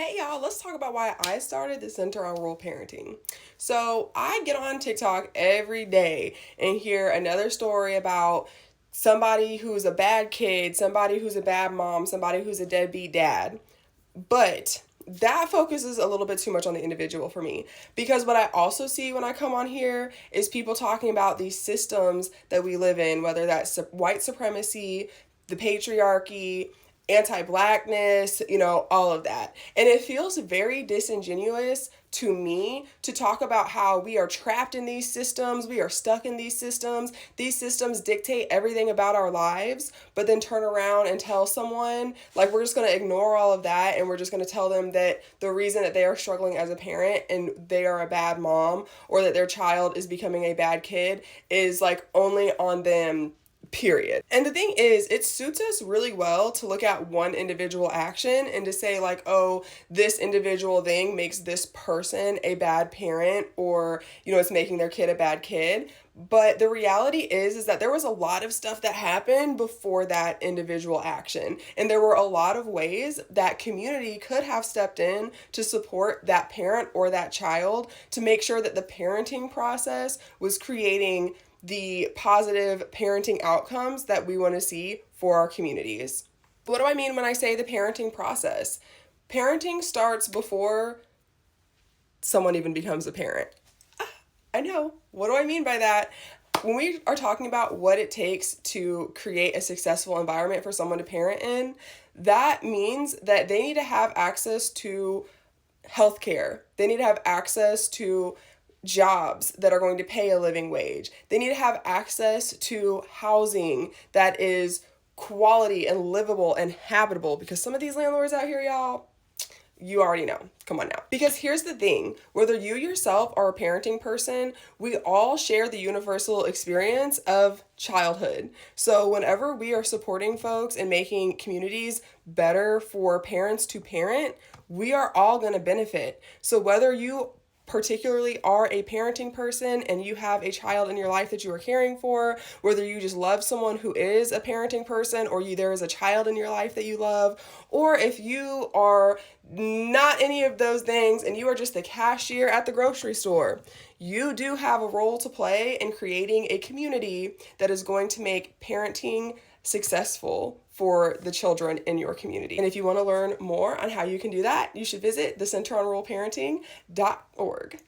Hey y'all, let's talk about why I started the Center on Rural Parenting. So, I get on TikTok every day and hear another story about somebody who's a bad kid, somebody who's a bad mom, somebody who's a deadbeat dad. But that focuses a little bit too much on the individual for me, because what I also see when I come on here is people talking about these systems that we live in, whether that's white supremacy, the patriarchy, anti-blackness, all of that. And it feels very disingenuous to me to talk about how we are trapped in these systems, we are stuck in these systems dictate everything about our lives, but then turn around and tell someone, like, we're just going to ignore all of that and we're just going to tell them that the reason that they are struggling as a parent and they are a bad mom or that their child is becoming a bad kid is like only on them, period. And the thing is, it suits us really well to look at one individual action and to say, like, oh, this individual thing makes this person a bad parent, or, it's making their kid a bad kid. But the reality is that there was a lot of stuff that happened before that individual action. And there were a lot of ways that community could have stepped in to support that parent or that child to make sure that the parenting process was creating the positive parenting outcomes that we want to see for our communities. What do I mean when I say the parenting process? Parenting starts before someone even becomes a parent. I know. What do I mean by that? When we are talking about what it takes to create a successful environment for someone to parent in, that means that they need to have access to healthcare. They need to have access to jobs that are going to pay a living wage. They need to have access to housing that is quality and livable and habitable, because some of these landlords out here, y'all, you already know. Come on now. Because here's the thing, whether you yourself are a parenting person, we all share the universal experience of childhood. So whenever we are supporting folks and making communities better for parents to parent, we are all going to benefit. So whether you particularly are a parenting person and you have a child in your life that you are caring for, whether you just love someone who is a parenting person, or there is a child in your life that you love, or if you are not any of those things and you are just the cashier at the grocery store, you do have a role to play in creating a community that is going to make parenting successful for the children in your community. And if you want to learn more on how you can do that, you should visit thecenteronruralparenting.org.